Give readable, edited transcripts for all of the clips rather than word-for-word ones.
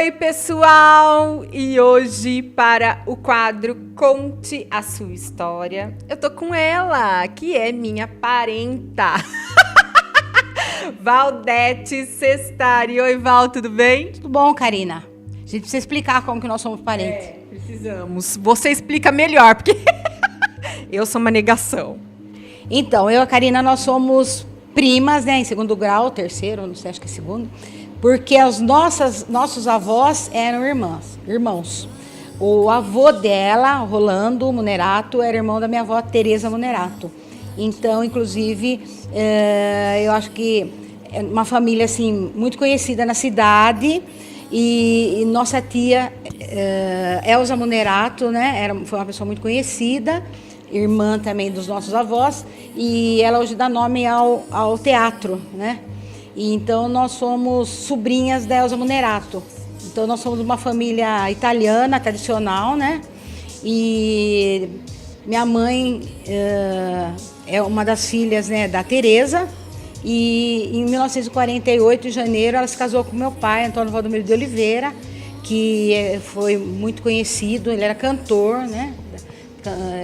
Oi, pessoal! E hoje, para o quadro Conte a Sua História, eu tô com ela, que é minha parenta, Valdete Sestari. Oi, Val, tudo bem? Tudo bom, Karina? A gente precisa explicar como que nós somos parentes. Precisamos. Você explica melhor, porque eu sou uma negação. Então, eu e a Karina, nós somos primas, né? Em segundo grau, terceiro, não sei, acho que é segundo. Porque os nossos avós eram irmãos. O avô dela, Rolando Munerato, era irmão da minha avó, Tereza Munerato. Então, inclusive, eu acho que é uma família assim, muito conhecida na cidade. E nossa tia, Elza Munerato, né? Foi uma pessoa muito conhecida, irmã também dos nossos avós. E ela hoje dá nome ao teatro, né? E então nós somos sobrinhas da Elza Munerato. Então nós somos uma família italiana, tradicional, né? E minha mãe é uma das filhas, né, da Tereza. E em 1948, em janeiro, ela se casou com meu pai, Antônio Valdomiro de Oliveira, que foi muito conhecido, ele era cantor, né?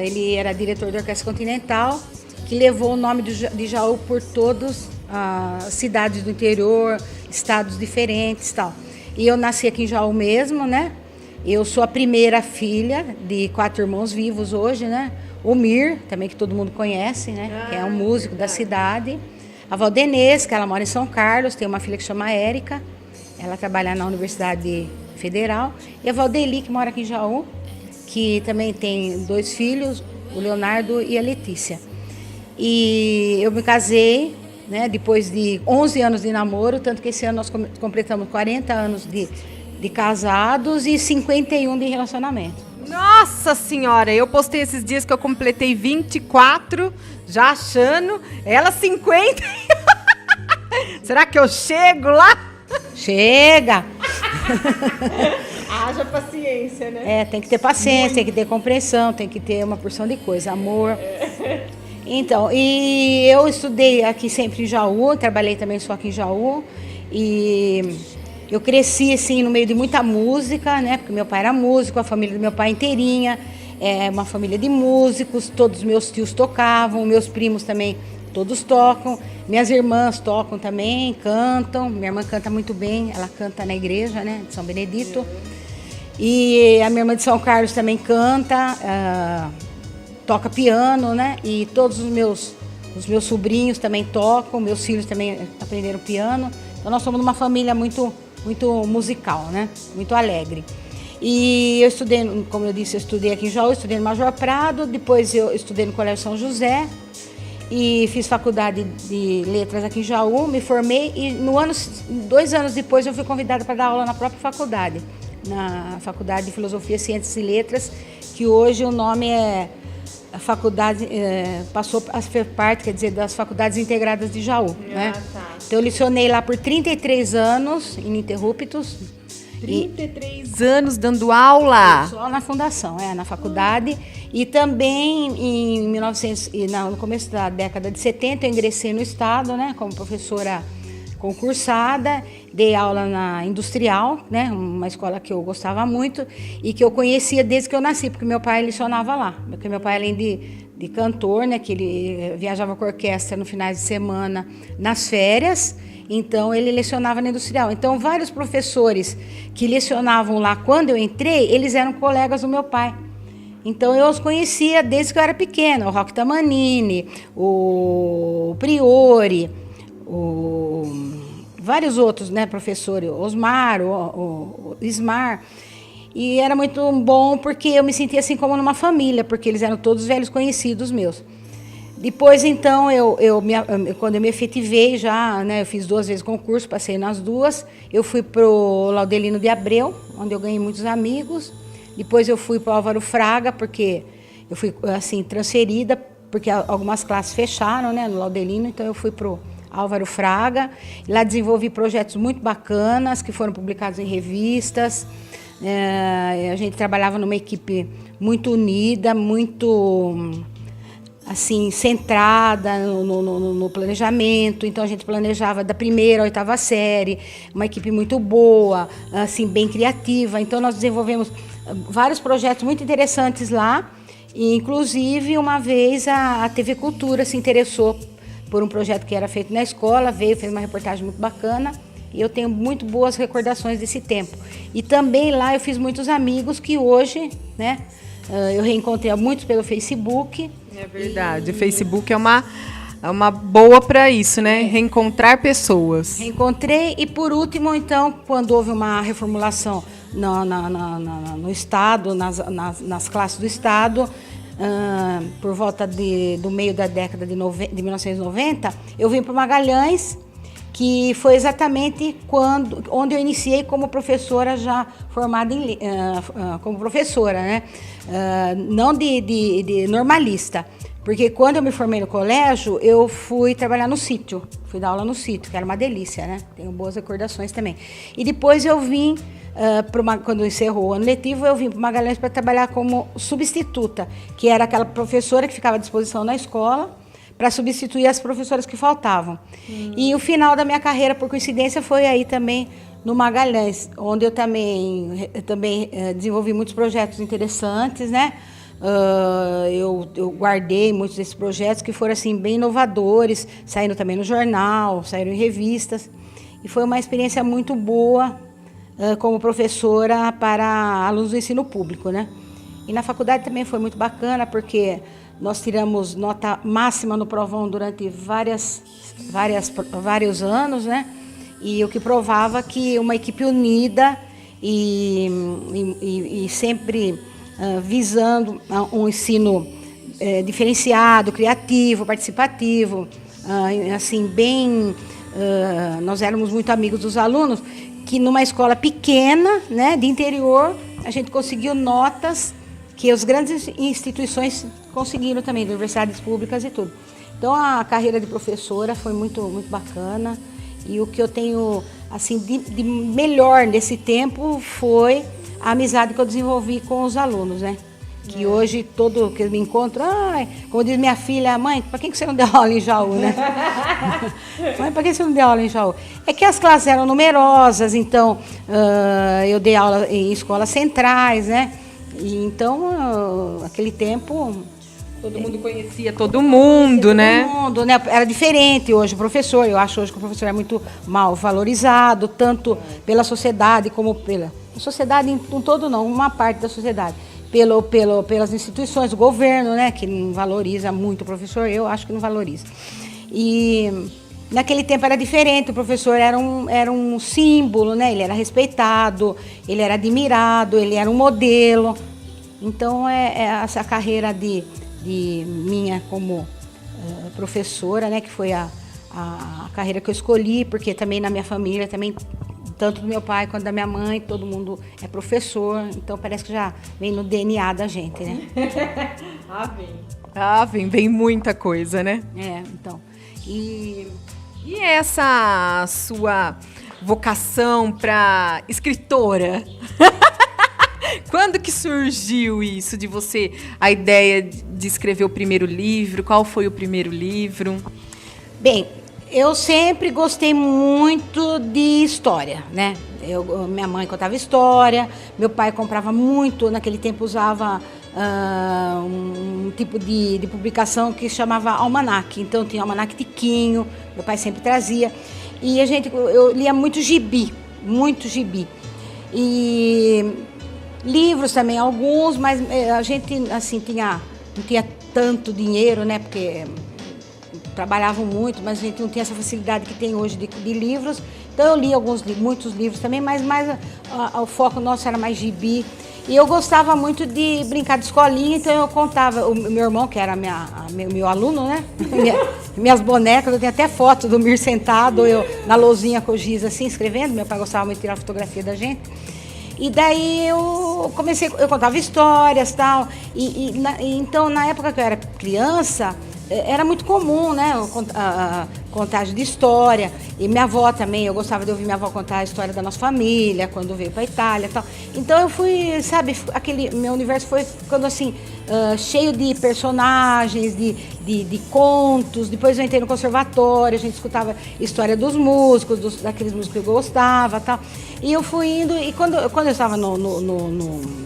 Ele era diretor da Orquestra Continental, que levou o nome de Jaú por todas as cidades do interior, estados diferentes e tal. E eu nasci aqui em Jaú mesmo, né? Eu sou a primeira filha de 4 irmãos vivos hoje, né? O Mir, também que todo mundo conhece, né? Que é um músico da cidade. A Valdenez, que ela mora em São Carlos, tem uma filha que chama Érica, ela trabalha na Universidade Federal. E a Valdeli, que mora aqui em Jaú, que também tem 2 filhos, o Leonardo e a Letícia. E eu me casei, né, depois de 11 anos de namoro, tanto que esse ano nós completamos 40 anos de casados e 51 de relacionamento. Nossa Senhora, eu postei esses dias que eu completei 24, já achando, ela 50. Será que eu chego lá? Chega! Haja paciência, né? Tem que ter paciência, tem que ter compreensão, tem que ter uma porção de coisa, amor. Então, e eu estudei aqui sempre em Jaú, trabalhei também só aqui em Jaú, e eu cresci assim no meio de muita música, né? Porque meu pai era músico, a família do meu pai inteirinha, é uma família de músicos, todos os meus tios tocavam, meus primos também, todos tocam, minhas irmãs tocam também, cantam, minha irmã canta muito bem, ela canta na igreja, né, de São Benedito, e a minha irmã de São Carlos também canta, toca piano, né? E todos os meus sobrinhos também tocam, meus filhos também aprenderam piano. Então nós somos uma família muito musical, né? Muito alegre. E eu estudei, como eu disse, eu estudei aqui em Jaú, estudei no Major Prado, depois eu estudei no Colégio São José e fiz faculdade de letras aqui em Jaú, me formei e 2 anos depois eu fui convidada para dar aula na própria faculdade, na Faculdade de Filosofia, Ciências e Letras, que hoje o nome é a faculdade, passou a ser parte, quer dizer, das Faculdades Integradas de Jaú, né? Tá. Então eu licionei lá por 33 anos, ininterruptos. 33 anos dando aula? Só na fundação, na faculdade. E também no começo da década de 70 eu ingressei no Estado, né, como professora concursada, dei aula na Industrial, né, uma escola que eu gostava muito e que eu conhecia desde que eu nasci, porque meu pai lecionava lá. Porque meu pai, além de cantor, né, que ele viajava com a orquestra no finais de semana, nas férias, então ele lecionava na Industrial. Então vários professores que lecionavam lá quando eu entrei, eles eram colegas do meu pai. Então eu os conhecia desde que eu era pequena, o Roque Tamanini, o Priori, vários outros, né, professores, Osmar, o Ismar. E era muito bom porque eu me sentia assim como numa família, porque eles eram todos velhos conhecidos meus. Depois, então, quando eu me efetivei já, né, eu fiz 2 vezes concurso, passei nas 2. Eu fui para o Laudelino de Abreu, onde eu ganhei muitos amigos. Depois eu fui para o Álvaro Fraga, porque eu fui assim transferida, porque algumas classes fecharam, né, no Laudelino, então eu fui para o Álvaro Fraga. Lá desenvolvi projetos muito bacanas, que foram publicados em revistas. A gente trabalhava numa equipe muito unida, muito assim, centrada no planejamento. Então a gente planejava da primeira à oitava série, uma equipe muito boa, assim, bem criativa. Então nós desenvolvemos vários projetos muito interessantes lá. E, inclusive, uma vez a TV Cultura se interessou por um projeto que era feito na escola, fez uma reportagem muito bacana. E eu tenho muito boas recordações desse tempo. E também lá eu fiz muitos amigos que hoje, né, eu reencontrei muitos pelo Facebook. É verdade, o Facebook é uma boa para isso, né? Reencontrar pessoas. Reencontrei e, por último, então, quando houve uma reformulação no Estado, nas classes do Estado, por volta do meio da década de 1990, eu vim para Magalhães, que foi exatamente onde eu iniciei como professora, já formada como professora, né? Não de normalista, porque quando eu me formei no colégio, eu fui trabalhar no sítio, fui dar aula no sítio, que era uma delícia, né? Tenho boas recordações também. E depois eu vim, quando encerrou o ano letivo, eu vim para Magalhães para trabalhar como substituta, que era aquela professora que ficava à disposição na escola, para substituir as professoras que faltavam. E o final da minha carreira, por coincidência, foi aí também no Magalhães, onde eu também desenvolvi muitos projetos interessantes, né? Eu guardei muitos desses projetos que foram assim bem inovadores, saíram também no jornal, saíram em revistas, e foi uma experiência muito boa como professora para alunos do ensino público, né? E na faculdade também foi muito bacana, porque nós tiramos nota máxima no provão durante vários anos, né? E o que provava que uma equipe unida e sempre visando um ensino diferenciado, criativo, participativo, assim, bem... nós éramos muito amigos dos alunos, que numa escola pequena, né, de interior, a gente conseguiu notas que as grandes instituições conseguiram também, universidades públicas e tudo. Então, a carreira de professora foi muito, muito bacana. E o que eu tenho assim, de melhor nesse tempo foi a amizade que eu desenvolvi com os alunos, né? Que hoje, todo que eu me encontro, como diz minha filha, mãe, para que você não deu aula em Jaú, né? Mãe, para que você não deu aula em Jaú? É que as classes eram numerosas, então eu dei aula em escolas centrais, né? E então, aquele tempo... Todo mundo conhecia todo mundo, né? Todo mundo, né? Era diferente hoje o professor. Eu acho hoje que o professor é muito mal valorizado, tanto pela sociedade como pela... A sociedade em todo não, uma parte da sociedade. Pelas instituições, o governo, né? Que não valoriza muito o professor, eu acho que não valoriza. E... naquele tempo era diferente, o professor era um símbolo, né? Ele era respeitado, ele era admirado, ele era um modelo. Então, essa carreira de minha como professora, né? Que foi a carreira que eu escolhi, porque também na minha família, também, tanto do meu pai quanto da minha mãe, todo mundo é professor. Então, parece que já vem no DNA da gente, né? Vem muita coisa, né? Então. E essa sua vocação para escritora? Quando que surgiu isso de você, a ideia de escrever o primeiro livro? Qual foi o primeiro livro? Bem, eu sempre gostei muito de história, né? Minha mãe contava história, meu pai comprava muito, naquele tempo usava um tipo de publicação que chamava almanaque. Então tinha almanaque Tiquinho, meu pai sempre trazia. E eu lia muito gibi. E livros também, alguns, mas a gente assim, não tinha tanto dinheiro, né? Porque trabalhavam muito, mas a gente não tinha essa facilidade que tem hoje de livros. Então eu li muitos livros também, mas mais o foco nosso era mais gibi. E eu gostava muito de brincar de escolinha, então eu contava, o meu irmão, que era meu aluno, né? Minhas bonecas, eu tenho até foto do Mir sentado, eu na lousinha com o giz assim, escrevendo. Meu pai gostava muito de tirar fotografia da gente. E daí eu contava histórias e tal. Então, na época que eu era criança, era muito comum, né? A contagem de história. E minha avó também, eu gostava de ouvir minha avó contar a história da nossa família, quando veio para a Itália e tal. Então eu fui, sabe, meu universo foi ficando assim, cheio de personagens, de contos. Depois eu entrei no conservatório, a gente escutava história dos músicos, daqueles músicos que eu gostava e tal. E eu fui indo, e quando eu estava no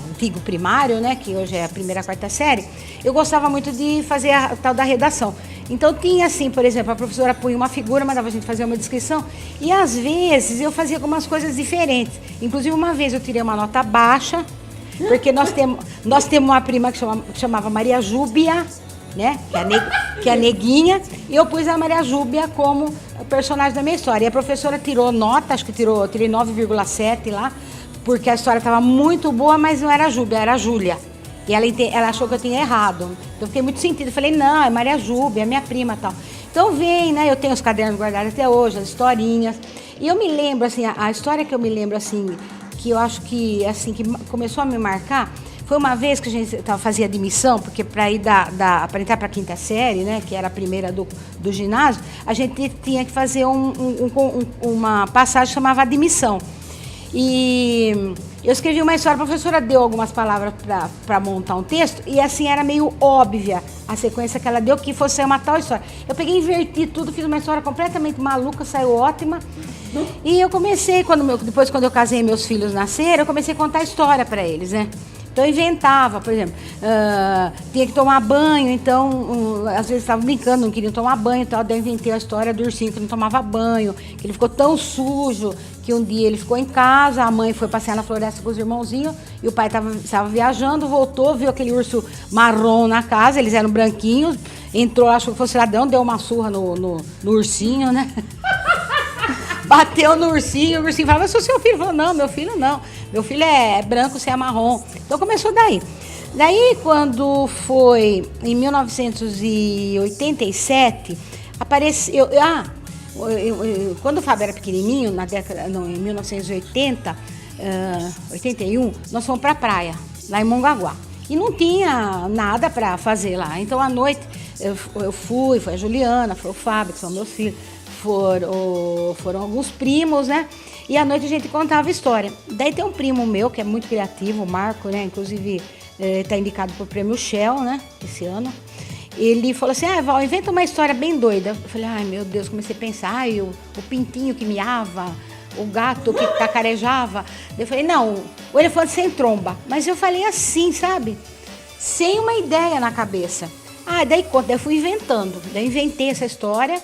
antigo primário, né, que hoje é a primeira, quarta série, eu gostava muito de fazer a tal da redação. Então tinha assim, por exemplo, a professora punha uma figura, mandava a gente fazer uma descrição, e às vezes eu fazia algumas coisas diferentes. Inclusive uma vez eu tirei uma nota baixa, porque nós temos uma prima que chamava Maria Júbia, né, que é a neguinha, e eu pus a Maria Júbia como personagem da minha história. E a professora tirou nota, acho que tirei 9,7 lá, porque a história estava muito boa, mas não era a Júbia, era a Júlia. E ela achou que eu tinha errado. Então eu fiquei muito sentido. Falei, não, é Maria Júbia, é minha prima e tal. Então vem, né? Eu tenho os cadernos guardados até hoje, as historinhas. E eu me lembro, assim, a história que eu me lembro, assim, que eu acho que, assim, que começou a me marcar, foi uma vez que a gente fazia admissão, porque para ir para entrar para a quinta série, né, que era a primeira do ginásio, a gente tinha que fazer uma passagem que chamava admissão. E eu escrevi uma história, a professora deu algumas palavras para montar um texto, e assim era meio óbvia a sequência que ela deu, que fosse uma tal história. Eu peguei, inverti tudo, fiz uma história completamente maluca, saiu ótima. E eu comecei, depois quando eu casei e meus filhos nasceram, eu comecei a contar a história para eles, né? Então eu inventava, por exemplo, tinha que tomar banho, então às vezes estavam brincando, não queriam tomar banho e tal, daí eu inventei a história do ursinho que não tomava banho, que ele ficou tão sujo que um dia ele ficou em casa, a mãe foi passear na floresta com os irmãozinhos e o pai estava viajando, voltou, viu aquele urso marrom na casa, eles eram branquinhos, entrou, achou que fosse ladrão, deu uma surra no ursinho, né? Bateu no ursinho, o ursinho falou, mas sou seu filho? Falou, não, meu filho não. Meu filho é branco, você é marrom. Então começou daí. Daí, quando foi em 1987, apareceu... quando o Fábio era pequenininho, em 1980, 81, nós fomos para a praia, lá em Mongaguá. E não tinha nada para fazer lá. Então, à noite, foi a Juliana, foi o Fábio, que são meus filhos. Foram alguns primos, né? E à noite a gente contava história. Daí tem um primo meu, que é muito criativo, o Marco, né? Inclusive, está indicado para o prêmio Shell, né? Esse ano. Ele falou assim, Val, inventa uma história bem doida. Eu falei, ai, meu Deus, comecei a pensar, o pintinho que miava, o gato que cacarejava. Eu falei, não, o elefante sem tromba. Mas eu falei assim, sabe? Sem uma ideia na cabeça. Daí eu fui inventando. Daí inventei essa história.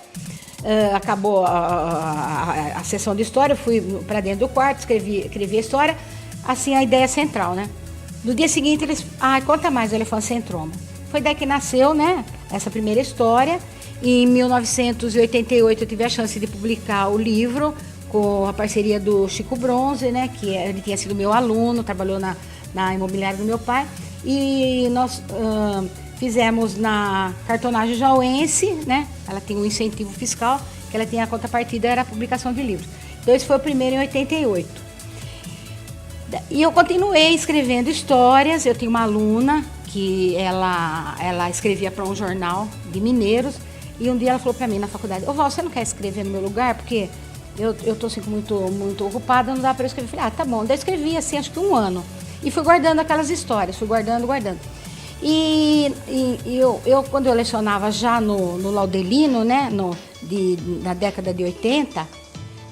Acabou a sessão de história, eu fui para dentro do quarto, escrevi a história, assim, a ideia central, né? No dia seguinte, eles... conta mais o elefante sem tromba. Foi daí que nasceu, né, essa primeira história. Em 1988, eu tive a chance de publicar o livro com a parceria do Chico Bronze, né, que ele tinha sido meu aluno, trabalhou na imobiliária do meu pai. E nós... fizemos na cartonagem jauense, né? Ela tem um incentivo fiscal, que ela tem a contrapartida, era a publicação de livros. Então, esse foi o primeiro em 88. E eu continuei escrevendo histórias. Eu tinha uma aluna que ela escrevia para um jornal de mineiros, e um dia ela falou para mim na faculdade, Val, você não quer escrever no meu lugar? Porque eu estou assim, muito ocupada, não dá para eu escrever. Eu falei, tá bom. Daí eu escrevi assim, acho que 1 ano. E fui guardando aquelas histórias, fui guardando. E eu, quando eu lecionava já no Laudelino, né, na década de 80,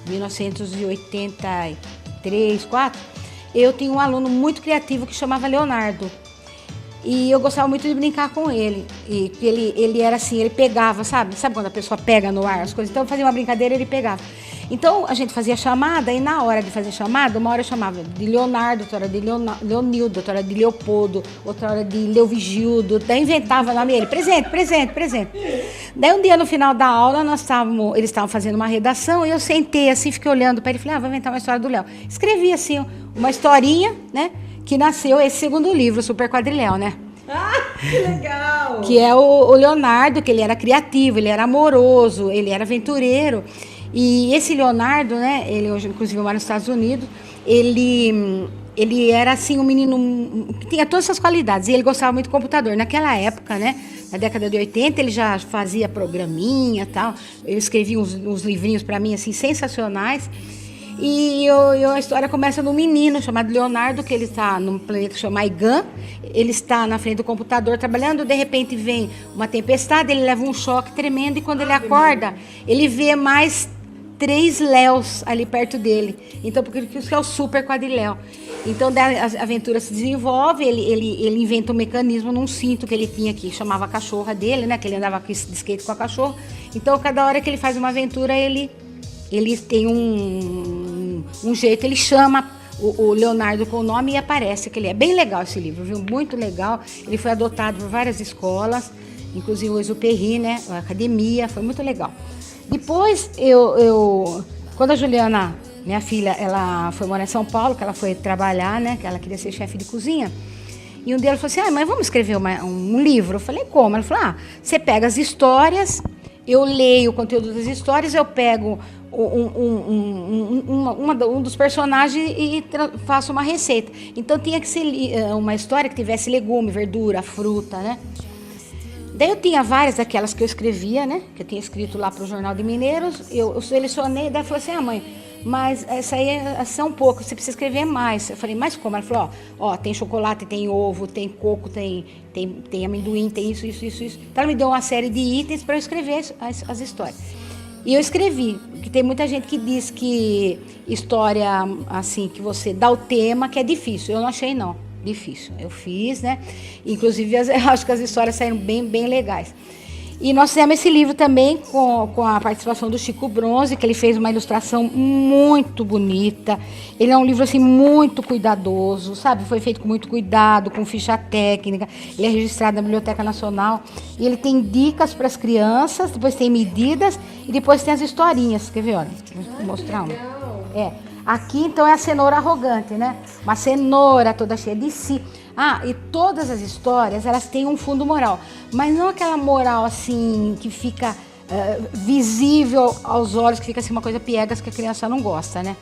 1983, 4, eu tinha um aluno muito criativo que chamava Leonardo. E eu gostava muito de brincar com ele. E ele era assim, ele pegava, sabe quando a pessoa pega no ar as coisas? Então eu fazia uma brincadeira e ele pegava. Então a gente fazia chamada, e na hora de fazer chamada, uma hora eu chamava de Leonardo, outra hora de Leonildo, outra hora de Leopoldo, outra hora de Leovigildo. Daí inventava o nome dele, presente. Daí um dia no final da aula, eles estavam fazendo uma redação, e eu sentei assim, fiquei olhando para ele e falei, vou inventar uma história do Léo. Escrevi assim, uma historinha, né? Que nasceu esse segundo livro, Super Quadrilhão, né? Que legal! Que é o Leonardo, que ele era criativo, ele era amoroso, ele era aventureiro. E esse Leonardo, né, ele hoje inclusive mora nos Estados Unidos, ele era assim um menino que tinha todas essas qualidades, e ele gostava muito de computador. Naquela época, né, na década de 80, ele já fazia programinha e tal. Ele escrevia uns livrinhos para mim, assim, sensacionais. E a história começa num menino chamado Leonardo, que ele está num planeta chamado Igan. Ele está na frente do computador trabalhando, de repente vem uma tempestade, ele leva um choque tremendo e quando ele acorda, ele vê mais 3 Léos ali perto dele. Então, porque isso é o super quadriléu. Então, a aventura se desenvolve, ele inventa um mecanismo num cinto que ele tinha aqui, chamava a cachorra dele, né? Que ele andava de skate com a cachorra. Então, cada hora que ele faz uma aventura, ele tem um jeito, ele chama o Leonardo com o nome e aparece. Que ele é bem legal esse livro, viu? Muito legal. Ele foi adotado por várias escolas, inclusive o Exuperry, né? A academia, foi muito legal. Depois, quando a Juliana, minha filha, ela foi morar em São Paulo, que ela foi trabalhar, né? Que ela queria ser chefe de cozinha. E um dia ela falou assim, mas vamos escrever um livro? Eu falei, como? Ela falou, você pega as histórias, eu leio o conteúdo das histórias, eu pego um dos personagens e faço uma receita. Então, tinha que ser uma história que tivesse legume, verdura, fruta, né? Daí eu tinha várias daquelas que eu escrevia, né? Que eu tinha escrito lá para o Jornal de Mineiros. Eu selecionei, daí ela falou assim, mãe, mas essa aí são poucas, você precisa escrever mais. Eu falei, mas como? Ela falou, tem chocolate, tem ovo, tem coco, tem amendoim, tem isso. Então ela me deu uma série de itens para eu escrever as histórias. E eu escrevi, porque tem muita gente que diz que história, assim, que você dá o tema, que é difícil. Eu não achei, não. Difícil. Eu fiz, né? Inclusive, eu acho que as histórias saíram bem, bem legais. E nós fizemos esse livro também com a participação do Chico Bronze, que ele fez uma ilustração muito bonita. Ele é um livro, assim, muito cuidadoso, sabe? Foi feito com muito cuidado, com ficha técnica. Ele é registrado na Biblioteca Nacional. E ele tem dicas para as crianças, depois tem medidas e depois tem as historinhas. Quer ver? Olha, vou mostrar uma. Aqui, então, é a cenoura arrogante, né? Uma cenoura toda cheia de si. E todas as histórias, elas têm um fundo moral. Mas não aquela moral, assim, que fica visível aos olhos, que fica, assim, uma coisa piegas que a criança não gosta, né?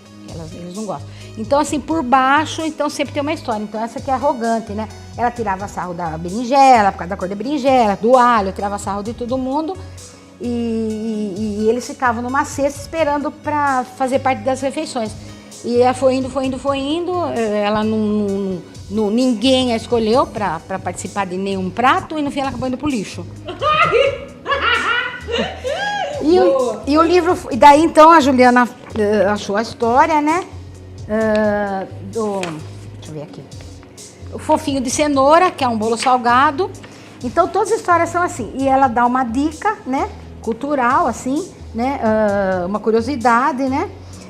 Eles não gostam. Então, assim, por baixo, então, sempre tem uma história. Então, essa aqui é arrogante, né? Ela tirava sarro da berinjela, por causa da cor da berinjela, do alho, tirava sarro de todo mundo. E eles ficavam numa cesta esperando para fazer parte das refeições. E ela foi indo, ela ninguém a escolheu para participar de nenhum prato e no fim ela acabou indo pro lixo. E o livro, e daí então a Juliana achou a história, né? Deixa eu ver aqui. O fofinho de cenoura, que é um bolo salgado. Então todas as histórias são assim. E ela dá uma dica, né? Cultural, assim, né? Uma curiosidade, né?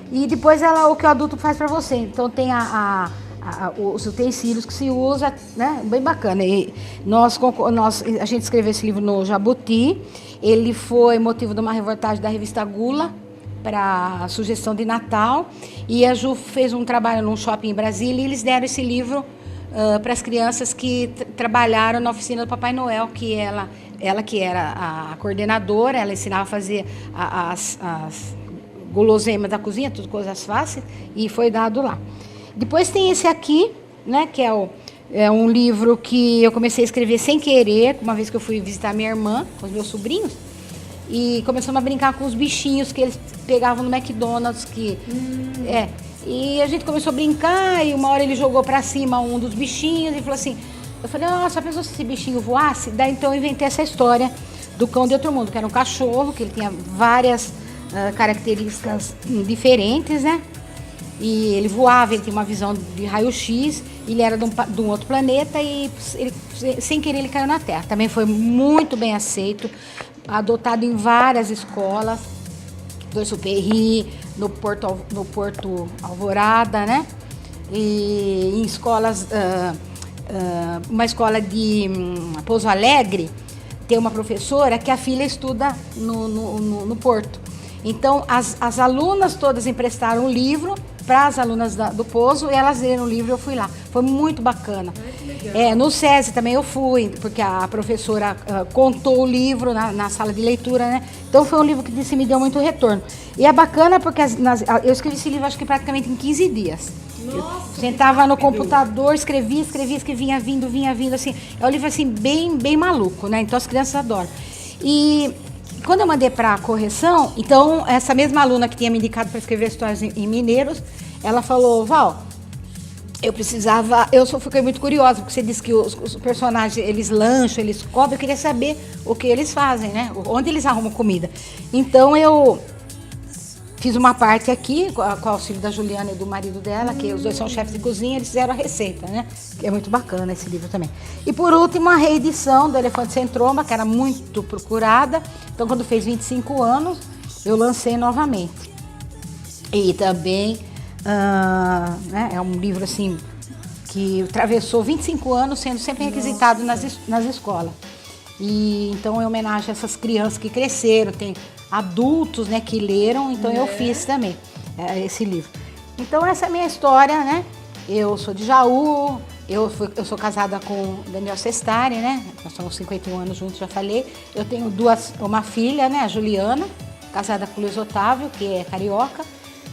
E depois o que o adulto faz para você. Então tem os utensílios que se usa, né? Bem bacana. E a gente escreveu esse livro no Jabuti. Ele foi motivo de uma reportagem da revista Gula para a sugestão de Natal. E a Ju fez um trabalho num shopping em Brasília e eles deram esse livro para as crianças que trabalharam na oficina do Papai Noel, que ela que era a coordenadora, ela ensinava a fazer as guloseimas da cozinha, tudo coisas fáceis, e foi dado lá. Depois tem esse aqui, né, que é um livro que eu comecei a escrever sem querer, uma vez que eu fui visitar minha irmã, com os meus sobrinhos, e começamos a brincar com os bichinhos que eles pegavam no McDonald's, e a gente começou a brincar, e uma hora ele jogou para cima um dos bichinhos, e falou assim, eu falei, só pensou se esse bichinho voasse? Daí então eu inventei essa história do cão de outro mundo, que era um cachorro, que ele tinha várias características diferentes, né? E ele voava, ele tinha uma visão de raio-x, ele era de um outro planeta e sem querer ele caiu na Terra. Também foi muito bem aceito, adotado em várias escolas, do Exuperry, no Porto Alvorada, né? E em escolas, uma escola de Pouso Alegre, tem uma professora que a filha estuda no Porto. Então, as alunas todas emprestaram um livro para as alunas do Pouso, e elas leram o livro e eu fui lá. Foi muito bacana. No SESI também eu fui, porque a professora contou o livro na sala de leitura, né? Então foi um livro que me deu muito retorno. E é bacana porque eu escrevi esse livro acho que praticamente em 15 dias. Nossa, eu sentava no computador, escrevia, vinha vindo, assim. É um livro assim, bem maluco, né? Então as crianças adoram. E quando eu mandei para a correção, então essa mesma aluna que tinha me indicado para escrever histórias em mineiros, ela falou: Val, fiquei muito curiosa, porque você disse que os personagens, eles lancham, eles comem, eu queria saber o que eles fazem, né? Onde eles arrumam comida. Então eu fiz uma parte aqui, com o auxílio da Juliana e do marido dela, que os dois são chefes de cozinha, eles fizeram a receita, né? Que é muito bacana esse livro também. E por último, a reedição do Elefante Sem Tromba, que era muito procurada. Então, quando fez 25 anos, eu lancei novamente. E também né, é um livro assim que atravessou 25 anos, sendo sempre requisitado nas escolas. E então, em homenagem a essas crianças que cresceram, tem adultos, né, que leram, então eu fiz também esse livro. Então essa é a minha história, né? Eu sou de Jaú, eu sou casada com Daniel Sestari, né? Nós somos 51 anos juntos, já falei. Eu tenho uma filha, né, a Juliana, casada com o Luiz Otávio, que é carioca.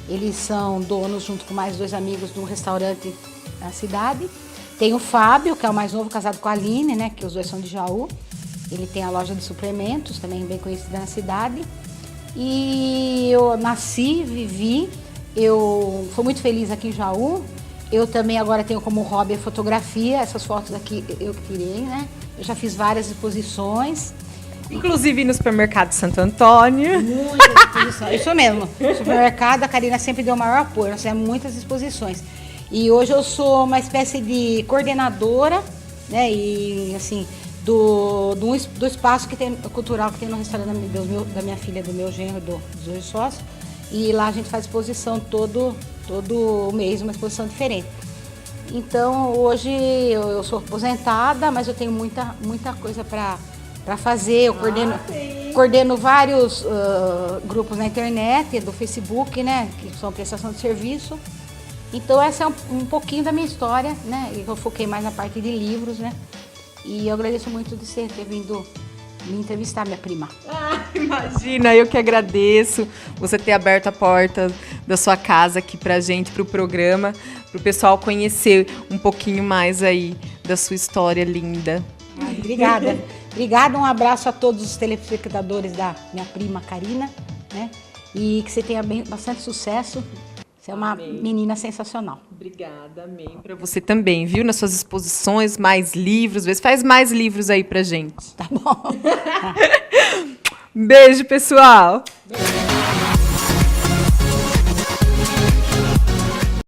Eles são donos, junto com mais 2 amigos, de um restaurante na cidade. Tem o Fábio, que é o mais novo, casado com a Aline, né, que os dois são de Jaú. Ele tem a loja de suplementos, também bem conhecida na cidade. E eu nasci, vivi, eu fui muito feliz aqui em Jaú. Eu também agora tenho como hobby a fotografia, essas fotos aqui eu que tirei, né? Eu já fiz várias exposições. Inclusive no supermercado Santo Antônio. Muitas exposições, isso mesmo. No supermercado, a Karina sempre deu o maior apoio, nós temos muitas exposições. E hoje eu sou uma espécie de coordenadora, né? E assim, do espaço cultural que tem no restaurante da minha filha, do meu genro, dos dois sócios. E lá a gente faz exposição todo mês, uma exposição diferente. Então hoje eu sou aposentada, mas eu tenho muita coisa para fazer. Eu coordeno vários grupos na internet, do Facebook, né, que são prestação de serviço. Então essa é um pouquinho da minha história, né? Eu foquei mais na parte de livros, né? E eu agradeço muito de você ter vindo me entrevistar, minha prima. Imagina, eu que agradeço você ter aberto a porta da sua casa aqui pra gente, pro programa, pro pessoal conhecer um pouquinho mais aí da sua história linda. Obrigada. Obrigada, um abraço a todos os telespectadores da minha prima Karina, né? E que você tenha bastante sucesso. Você é uma menina sensacional. Obrigada, amém. Para você também, viu? Nas suas exposições, mais livros. Faz mais livros aí pra gente. Tá bom. Beijo, pessoal. Beijo.